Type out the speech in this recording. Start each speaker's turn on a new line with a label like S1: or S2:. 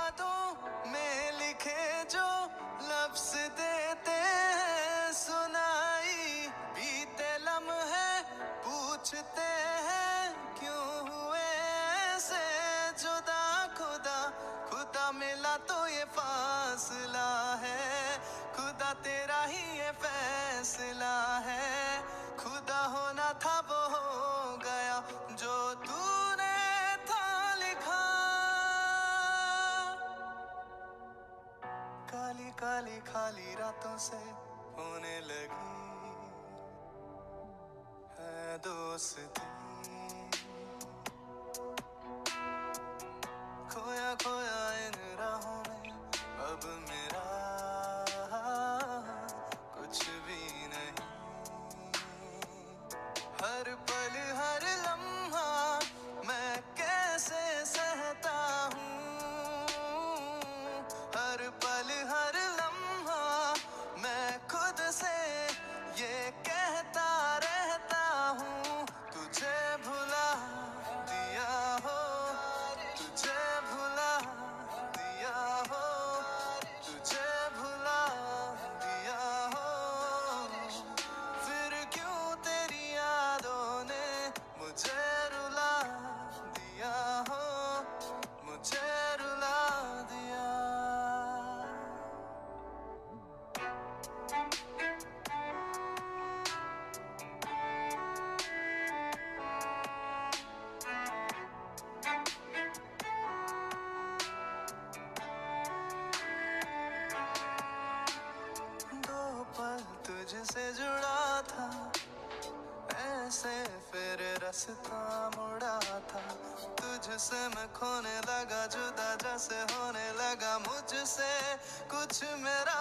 S1: यादों में लिखे जो लफ्ज देते हैं सुनाई, बीते लम्हे पूछते हैं क्यों हुए ऐसे जुदा। खुदा खुदा मिला तो ये फासला है, खुदा तेरा ही ये फैसला है। खुदा होना था वो हो गया जो तूने था लिखा। काली काली खाली रातों से होने लगी है दोस्ती, खोया खोया इन राहों में अब मेरा कुछ भी नहीं। हर पल हर लम्हा मैं कैसे सहता हूँ, हर पल हर लम्हा मैं खुद से ये कहता रहता हूँ। तुझे भुला दिया हो, तुझे भुला दिया हो, तुझे भुला दिया हो। फिर क्यों तेरी यादों ने मुझे रुला दिया हो, मुझे रुला दिया। दो पल तुझसे जुड़ा था, ऐसे फिर रास्ता मुड़ा था। तुझसे मैं खोने लगा जुदा जैसे होने लगा मुझसे कुछ मेरा